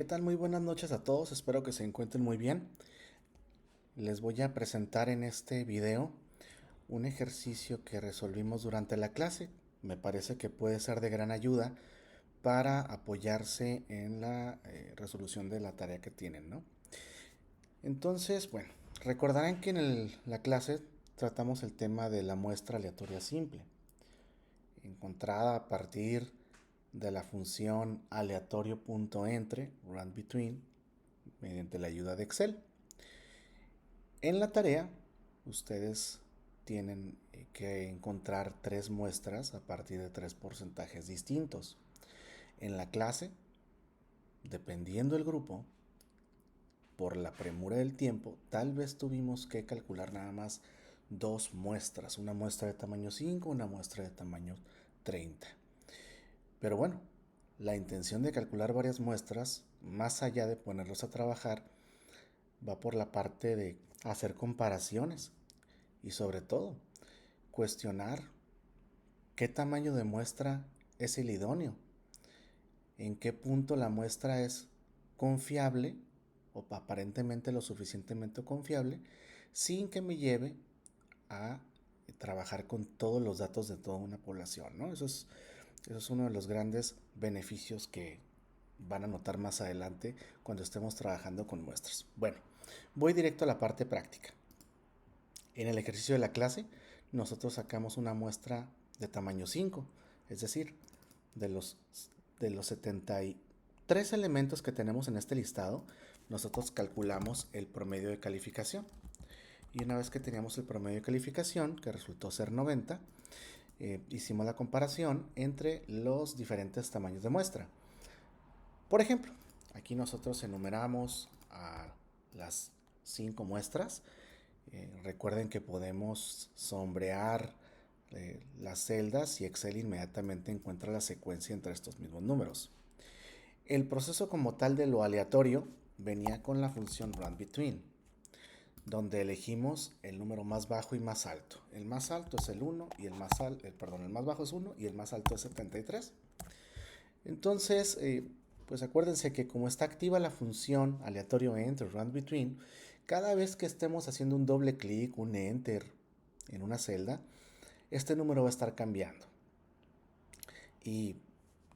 ¿Qué tal? Muy buenas noches a todos, espero que se encuentren muy bien. Les voy a presentar en este video un ejercicio que resolvimos durante la clase. Me parece que puede ser de gran ayuda para apoyarse en la resolución de la tarea que tienen, ¿no? Entonces, bueno, recordarán que en la clase tratamos el tema de la muestra aleatoria simple, encontrada a partir de la función aleatorio.entre, runBetween, mediante la ayuda de Excel. En la tarea, ustedes tienen que encontrar tres muestras a partir de tres porcentajes distintos. En la clase, dependiendo del grupo, por la premura del tiempo, tal vez tuvimos que calcular nada más dos muestras, una muestra de tamaño 5, una muestra de tamaño 30. Pero bueno, la intención de calcular varias muestras, más allá de ponerlos a trabajar, va por la parte de hacer comparaciones y sobre todo cuestionar qué tamaño de muestra es el idóneo, en qué punto la muestra es confiable o aparentemente lo suficientemente confiable sin que me lleve a trabajar con todos los datos de toda una población, ¿no? Eso es uno de los grandes beneficios que van a notar más adelante cuando estemos trabajando con muestras. Bueno, voy directo a la parte práctica. En el ejercicio de la clase, nosotros sacamos una muestra de tamaño 5, es decir, de los, de los 73 elementos que tenemos en este listado, nosotros calculamos el promedio de calificación. Y una vez que teníamos el promedio de calificación, que resultó ser 90, hicimos la comparación entre los diferentes tamaños de muestra. Por ejemplo, aquí nosotros enumeramos a las 5 muestras. Recuerden que podemos sombrear las celdas y Excel inmediatamente encuentra la secuencia entre estos mismos números. El proceso como tal de lo aleatorio venía con la función runBetween, donde elegimos el número más bajo y más alto. El más alto es el 1 y el más bajo es 1 y el más alto es 73. Entonces, pues acuérdense que como está activa la función aleatorio enter runBetween, cada vez que estemos haciendo un doble clic, un enter en una celda, este número va a estar cambiando. Y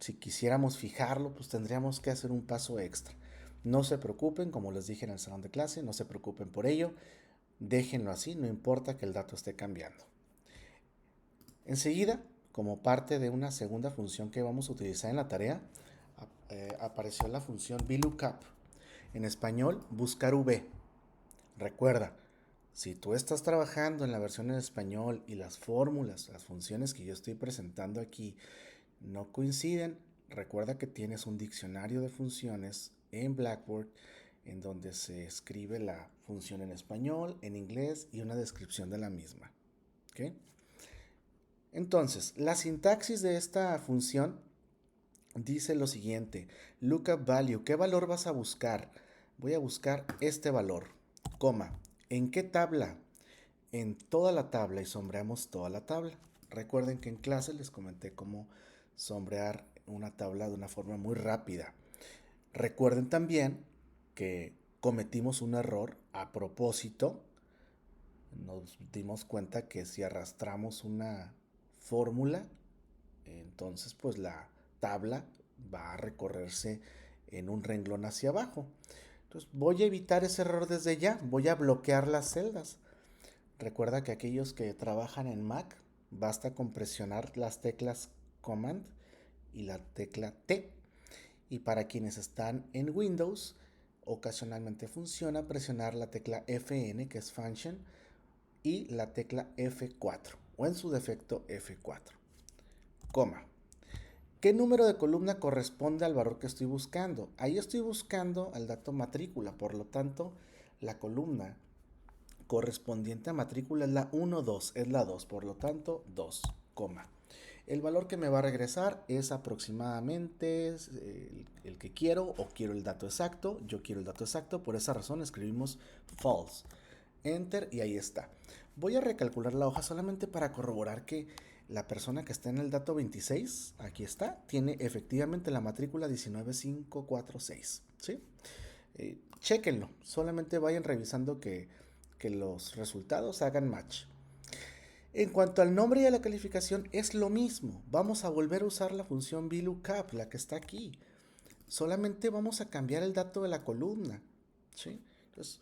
si quisiéramos fijarlo, pues tendríamos que hacer un paso extra. No se preocupen, como les dije en el salón de clase, no se preocupen por ello. Déjenlo así, no importa que el dato esté cambiando. Enseguida, como parte de una segunda función que vamos a utilizar en la tarea, apareció la función VLOOKUP. En español, buscar V. Recuerda, si tú estás trabajando en la versión en español y las fórmulas, las funciones que yo estoy presentando aquí no coinciden, recuerda que tienes un diccionario de funciones en Blackboard en donde se escribe la función en español, en inglés y una descripción de la misma. ¿Okay? Entonces, la sintaxis de esta función dice lo siguiente: lookup value, ¿qué valor vas a buscar? Voy a buscar este valor, coma, ¿en qué tabla? En toda la tabla y sombreamos toda la tabla. Recuerden que en clase les comenté cómo sombrear una tabla de una forma muy rápida. Recuerden también que cometimos un error a propósito. Nos dimos cuenta que si arrastramos una fórmula, entonces pues la tabla va a recorrerse en un renglón hacia abajo. Entonces voy a evitar ese error desde ya, voy a bloquear las celdas. Recuerda que aquellos que trabajan en Mac, basta con presionar las teclas Command y la tecla T. Y para quienes están en Windows, ocasionalmente funciona presionar la tecla Fn, que es Function, y la tecla F4, o en su defecto F4. Coma. ¿Qué número de columna corresponde al valor que estoy buscando? Ahí estoy buscando al dato matrícula, por lo tanto, la columna correspondiente a matrícula es la 1, 2, es la 2, por lo tanto 2, coma. El valor que me va a regresar es aproximadamente el que quiero, o quiero el dato exacto. Yo quiero el dato exacto, por esa razón escribimos false. Enter y ahí está. Voy a recalcular la hoja solamente para corroborar que La persona que está en el dato 26, aquí está, tiene efectivamente la matrícula 19546, ¿sí? Chéquenlo, solamente vayan revisando que los resultados hagan match. En cuanto al nombre y a la calificación, es lo mismo. Vamos a volver a usar la función VLOOKUP, la que está aquí. Solamente vamos a cambiar el dato de la columna, ¿sí? Entonces,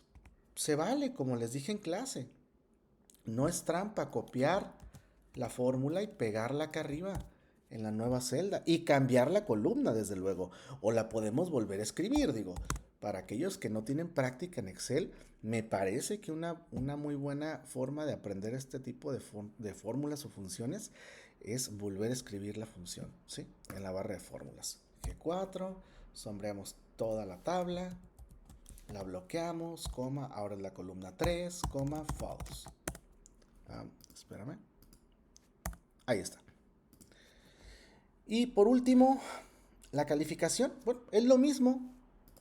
se vale, como les dije en clase. No es trampa copiar la fórmula y pegarla acá arriba en la nueva celda y cambiar la columna, desde luego. O la podemos volver a escribir, digo. Para aquellos que no tienen práctica en Excel, me parece que una muy buena forma de aprender este tipo de fórmulas o funciones es volver a escribir la función, ¿sí? En la barra de fórmulas. G4, sombreamos toda la tabla, la bloqueamos, coma, ahora es la columna 3, coma, false. Espérame. Ahí está. Y por último, la calificación. Bueno, es lo mismo.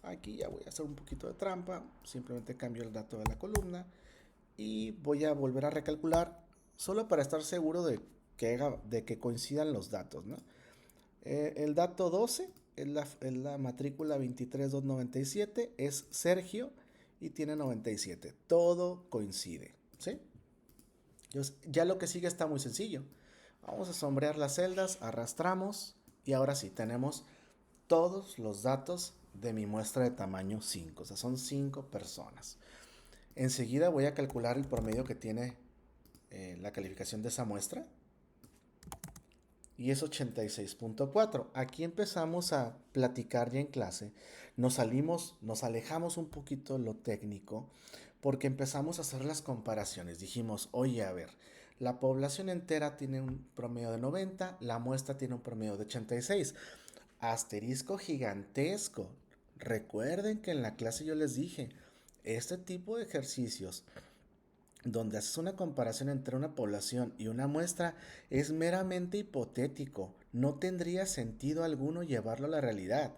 Aquí ya voy a hacer un poquito de trampa. Simplemente cambio el dato de la columna. Y voy a volver a recalcular. Solo para estar seguro de que coincidan los datos, ¿no? El dato 12 es la matrícula 23297. Es Sergio y tiene 97. Todo coincide, ¿sí? Entonces, ya lo que sigue está muy sencillo. Vamos a sombrear las celdas, arrastramos y ahora sí tenemos todos los datos de mi muestra de tamaño 5. O sea, son 5 personas. Enseguida voy a calcular el promedio que tiene la calificación de esa muestra. Y es 86.4. Aquí empezamos a platicar ya en clase. Nos alejamos un poquito de lo técnico porque empezamos a hacer las comparaciones. Dijimos, oye, a ver, la población entera tiene un promedio de 90, la muestra tiene un promedio de 86. Asterisco gigantesco. Recuerden que en la clase yo les dije, este tipo de ejercicios donde haces una comparación entre una población y una muestra es meramente hipotético. No tendría sentido alguno llevarlo a la realidad.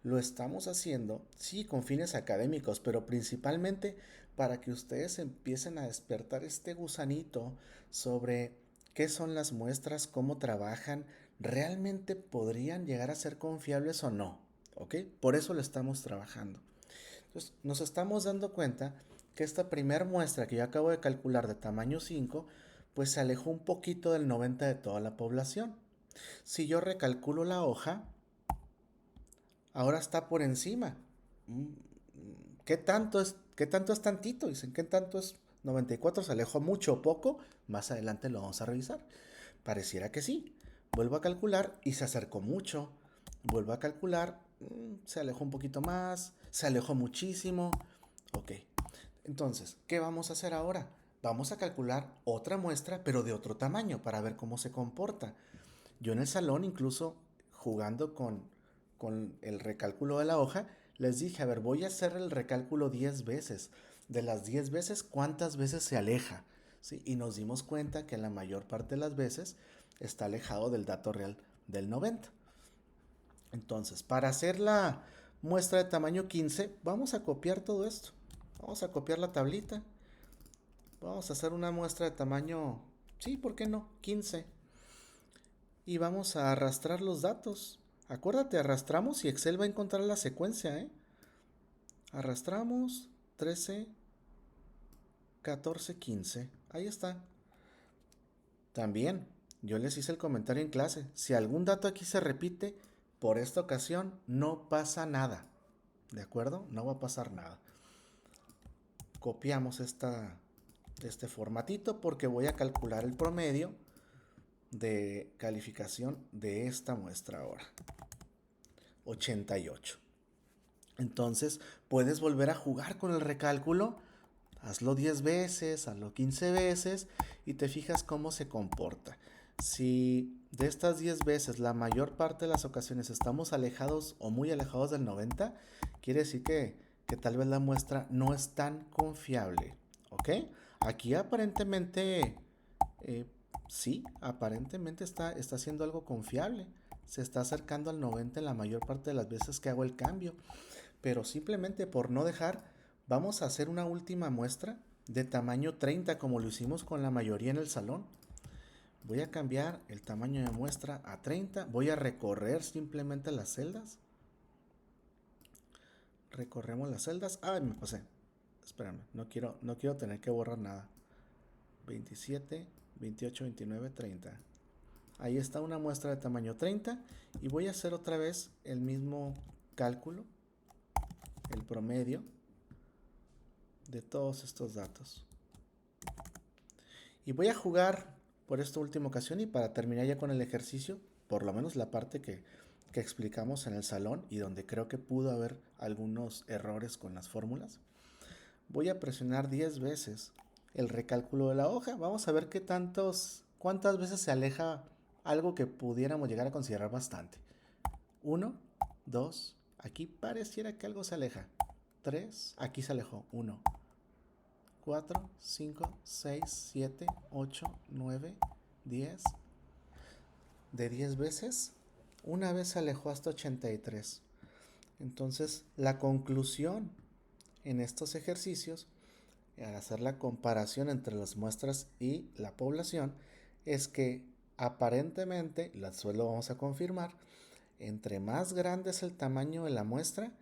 Lo estamos haciendo, sí, con fines académicos, pero principalmente para que ustedes empiecen a despertar este gusanito sobre qué son las muestras, cómo trabajan, realmente podrían llegar a ser confiables o no, ¿ok? Por eso lo estamos trabajando. Entonces, nos estamos dando cuenta que esta primera muestra que yo acabo de calcular de tamaño 5, pues se alejó un poquito del 90 de toda la población. Si yo recalculo la hoja, ahora está por encima. ¿Qué tanto es tantito? Dicen, ¿qué tanto es 94? ¿Se alejó mucho o poco? Más adelante lo vamos a revisar. Pareciera que sí. Vuelvo a calcular y se acercó mucho. Vuelvo a calcular, se alejó un poquito más, se alejó muchísimo. Ok, entonces, ¿qué vamos a hacer ahora? Vamos a calcular otra muestra, pero de otro tamaño, para ver cómo se comporta. Yo en el salón, incluso jugando con el recálculo de la hoja, les dije, a ver, voy a hacer el recálculo 10 veces. De las 10 veces, ¿cuántas veces se aleja? ¿Sí? Y nos dimos cuenta que la mayor parte de las veces está alejado del dato real del 90. Entonces, para hacer la muestra de tamaño 15, vamos a copiar todo esto. Vamos a copiar la tablita. Vamos a hacer una muestra de tamaño, sí, ¿por qué no? 15. Y vamos a arrastrar los datos. Acuérdate, arrastramos y Excel va a encontrar la secuencia, ¿eh? Arrastramos 13, 14, 15. Ahí está. También, yo les hice el comentario en clase. Si algún dato aquí se repite, por esta ocasión no pasa nada. ¿De acuerdo? No va a pasar nada. Copiamos este formatito porque voy a calcular el promedio de calificación de esta muestra ahora. 88. Entonces puedes volver a jugar con el recálculo. Hazlo 10 veces, hazlo 15 veces y te fijas cómo se comporta. Si de estas 10 veces la mayor parte de las ocasiones estamos alejados o muy alejados del 90, quiere decir que tal vez la muestra no es tan confiable. ¿Ok? Aquí aparentemente, eh, sí, aparentemente está siendo algo confiable. Se está acercando al 90 en la mayor parte de las veces que hago el cambio. Pero simplemente por no dejar, vamos a hacer una última muestra de tamaño 30 como lo hicimos con la mayoría en el salón. Voy a cambiar el tamaño de muestra a 30. Voy a recorrer simplemente las celdas. Recorremos las celdas. ¡Ay, me pasé! Espérame, no quiero tener que borrar nada. 27, 28, 29, 30. Ahí está una muestra de tamaño 30 y voy a hacer otra vez el mismo cálculo, el promedio de todos estos datos. Y voy a jugar por esta última ocasión y para terminar ya con el ejercicio, por lo menos la parte que explicamos en el salón y donde creo que pudo haber algunos errores con las fórmulas. Voy a presionar 10 veces el recálculo de la hoja. Vamos a ver cuántas veces se aleja algo que pudiéramos llegar a considerar bastante. 1, 2, aquí pareciera que algo se aleja. 3, aquí se alejó. 1, 4, 5, 6, 7, 8, 9, 10. De 10 veces, una vez se alejó hasta 83. Entonces, la conclusión en estos ejercicios, al hacer la comparación entre las muestras y la población, es que aparentemente, lo vamos a confirmar, entre más grande es el tamaño de la muestra,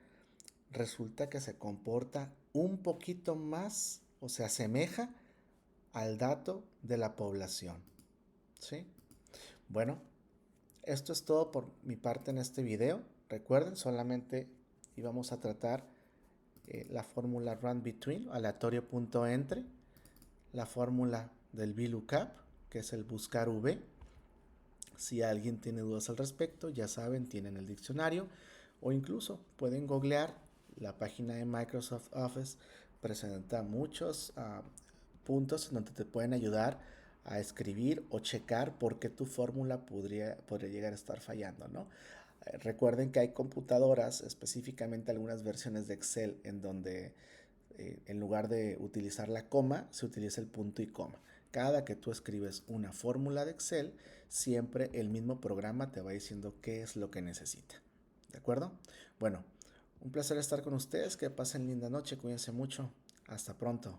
resulta que se comporta un poquito más o se asemeja al dato de la población. ¿Sí? Bueno, esto es todo por mi parte en este video. Recuerden, solamente íbamos a tratar la fórmula run between, aleatorio.entre, la fórmula del VLOOKUP, que es el buscar V. Si alguien tiene dudas al respecto, ya saben, tienen el diccionario o incluso pueden googlear la página de Microsoft Office. Presenta muchos puntos en donde te pueden ayudar a escribir o checar por qué tu fórmula podría llegar a estar fallando, ¿no? Recuerden que hay computadoras, específicamente algunas versiones de Excel, en donde en lugar de utilizar la coma, se utiliza el punto y coma. Cada que tú escribes una fórmula de Excel, siempre el mismo programa te va diciendo qué es lo que necesita. ¿De acuerdo? Bueno, un placer estar con ustedes. Que pasen linda noche. Cuídense mucho. Hasta pronto.